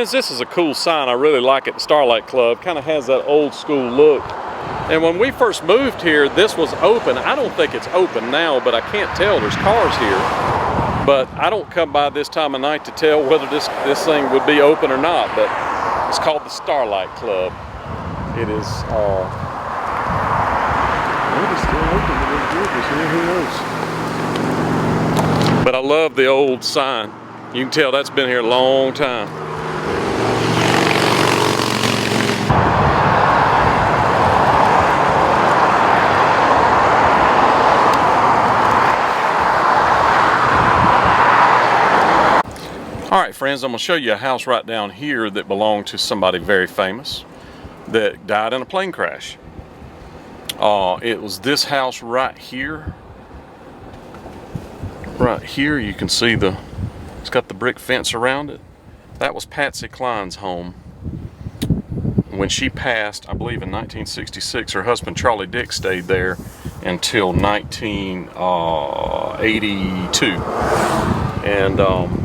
friends, this is a cool sign. I really like it. The Starlight Club kind of has that old school look. And when we first moved here, this was open. I don't think it's open now, but I can't tell. There's cars here. But I don't come by this time of night to tell whether this thing would be open or not. But it's called the Starlight Club. It is, maybe still open. Who knows? But I love the old sign. You can tell that's been here a long time. All right, friends, I'm gonna show you a house right down here that belonged to somebody very famous that died in a plane crash. It was this house right here. Right here, you can see it's got the brick fence around it. That was Patsy Cline's home. When she passed, I believe in 1966, her husband Charlie Dick stayed there until 1982. And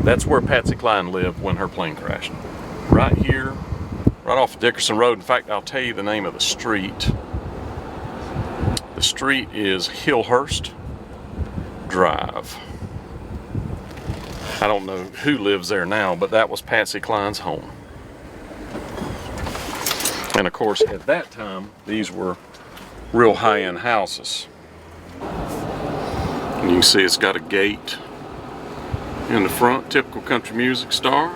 that's where Patsy Cline lived when her plane crashed. Right here, right off Dickerson Road. In fact, I'll tell you the name of the street. The street is Hillhurst Drive. I don't know who lives there now, but that was Patsy Cline's home. And of course, at that time, these were real high-end houses. And you can see it's got a gate in the front, typical country music star.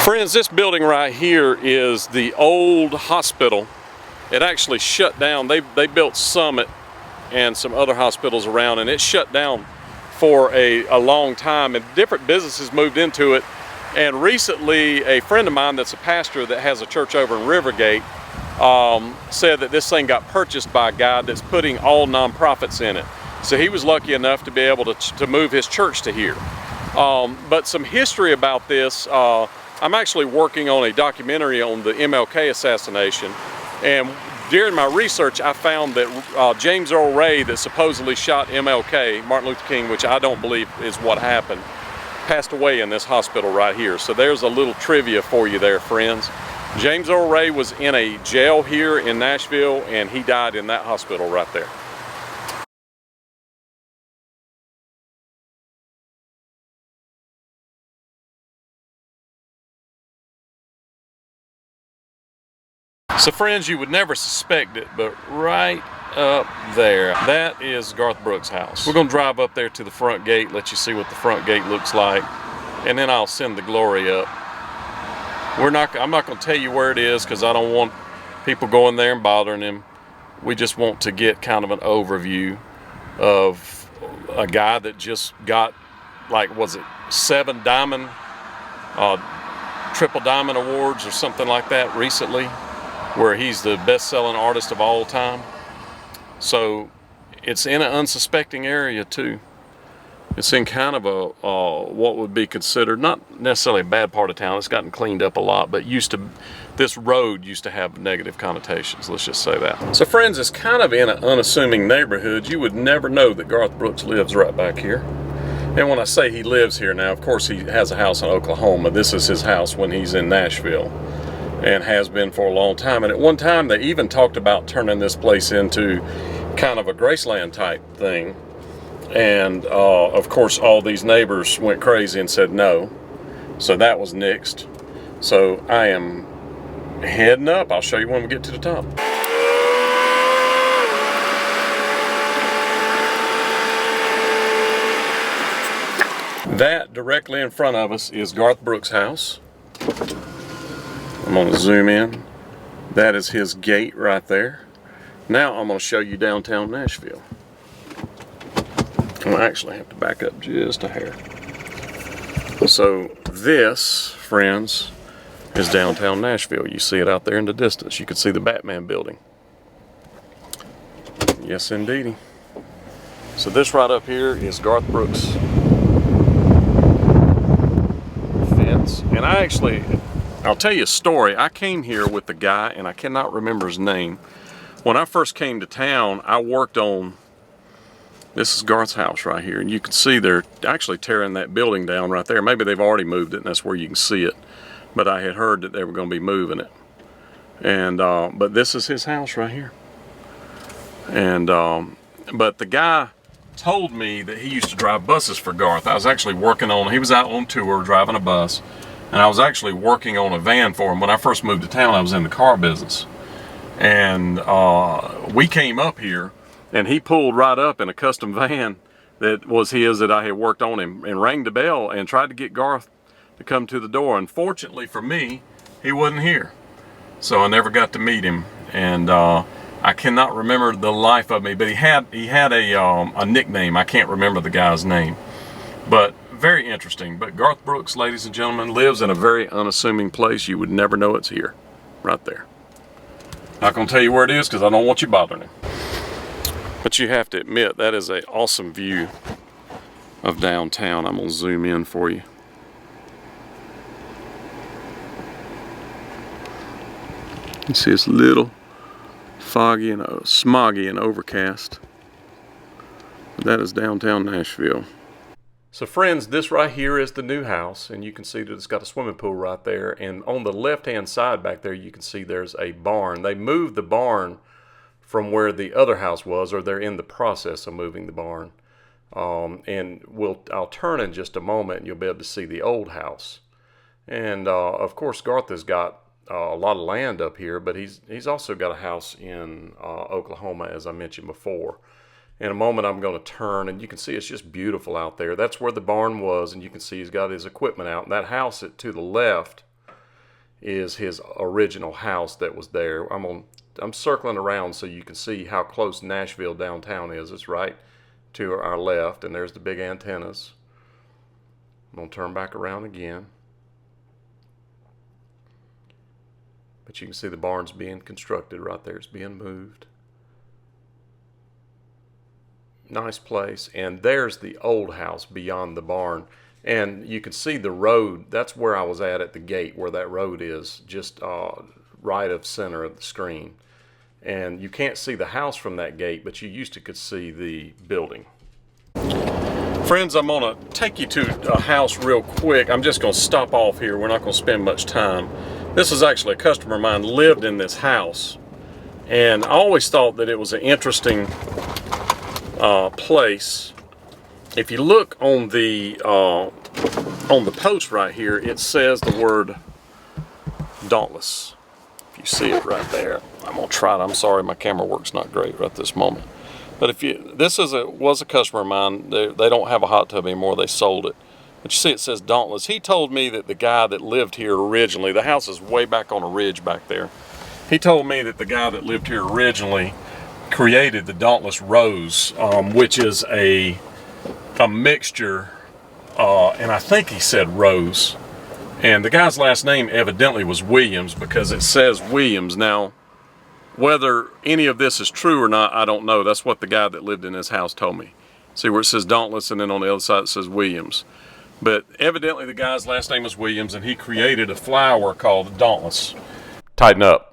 Friends, this building right here is the old hospital. It actually shut down. They built Summit and some other hospitals around, and it shut down for a long time, and different businesses moved into it. And recently, a friend of mine that's a pastor that has a church over in Rivergate said that this thing got purchased by a guy that's putting all nonprofits in it. So he was lucky enough to be able to move his church to here. But some history about this, I'm actually working on a documentary on the MLK assassination. And during my research, I found that James Earl Ray, that supposedly shot MLK, Martin Luther King, which I don't believe is what happened, passed away in this hospital right here. So there's a little trivia for you there, friends. James Earl Ray was in a jail here in Nashville, and he died in that hospital right there. So friends, you would never suspect it, but right up there, that is Garth Brooks' house. We're gonna drive up there to the front gate, let you see what the front gate looks like, and then I'll send the glory up. I'm not gonna tell you where it is because I don't want people going there and bothering him. We just want to get kind of an overview of a guy that just got, like, was it 7 diamond, triple diamond awards or something like that recently, where he's the best-selling artist of all time. So it's in an unsuspecting area too. It's in kind of a what would be considered not necessarily a bad part of town. It's gotten cleaned up a lot, but this road used to have negative connotations, let's just say that. So friends, it's kind of in an unassuming neighborhood. You would never know that Garth Brooks lives right back here. And when I say he lives here now, of course he has a house in Oklahoma. This is his house when he's in Nashville, and has been for a long time. And at one time they even talked about turning this place into kind of a Graceland type thing. And of course all these neighbors went crazy and said no. So that was nixed. So I am heading up. I'll show you when we get to the top. That directly in front of us is Garth Brooks' house. I'm going to zoom in. That is his gate right there. Now I'm going to show you downtown Nashville. I actually have to back up just a hair. So this, friends, is downtown Nashville. You see it out there in the distance. You can see the Batman building. Yes, indeedy. So this right up here is Garth Brooks' fence. And I'll tell you a story. I came here with the guy, and I cannot remember his name. When I first came to town, I worked on, this is Garth's house right here, and you can see they're actually tearing that building down right there. Maybe they've already moved it, and that's where you can see it. but I had heard that they were going to be moving it. And but this is his house right here. And but the guy told me that he used to drive buses for Garth. I was actually working on, he was out on tour driving a bus, and I was actually working on a van for him. When I first moved to town, I was in the car business. And we came up here, and he pulled right up in a custom van that was his that I had worked on him, and rang the bell and tried to get Garth to come to the door. Unfortunately for me, he wasn't here. So I never got to meet him. And I cannot remember the life of me, but he had a nickname. I can't remember the guy's name, but very interesting. But Garth Brooks, ladies and gentlemen, lives in a very unassuming place. You would never know it's here, right there. Not gonna tell you where it is because I don't want you bothering him. But you have to admit, that is an awesome view of downtown. I'm gonna zoom in for you. You see it's little foggy and smoggy and overcast. But that is downtown Nashville. So friends, this right here is the new house, and you can see that it's got a swimming pool right there, and on the left hand side back there you can see there's a barn. They moved the barn from where the other house was, or they're in the process of moving the barn. And I'll turn in just a moment and you'll be able to see the old house. And of course Garth has got a lot of land up here, but he's also got a house in Oklahoma, as I mentioned before. In a moment I'm going to turn, and you can see it's just beautiful out there. That's where the barn was, and you can see he's got his equipment out. And that house to the left is his original house that was there. I'm circling around so you can see how close Nashville downtown is. It's right to our left, and there's the big antennas. I'm going to turn back around again. But you can see the barn's being constructed right there. It's being moved. Nice place. And there's the old house beyond the barn. And you can see the road. That's where I was at the gate, where that road is, just right of center of the screen. And you can't see the house from that gate, but you could see the building. Friends, I'm going to take you to a house real quick. I'm just going to stop off here. We're not going to spend much time. This is actually a customer of mine lived in this house, and I always thought that it was an interesting place. If you look on the post right here, it says the word Dauntless. If you see it right there, I'm gonna try it. I'm sorry, my camera work's not great right this moment. But this was a customer of mine. They don't have a hot tub anymore. They sold it. But you see it says Dauntless. He told me that the guy that lived here originally, the house is way back on a ridge back there. He told me that the guy that lived here originally created the Dauntless Rose, which is a mixture, and I think he said Rose. And the guy's last name evidently was Williams, because it says Williams. Now, whether any of this is true or not, I don't know. That's what the guy that lived in this house told me. See where it says Dauntless, and then on the other side it says Williams. But evidently the guy's last name was Williams, and he created a flower called Dauntless. Tighten up.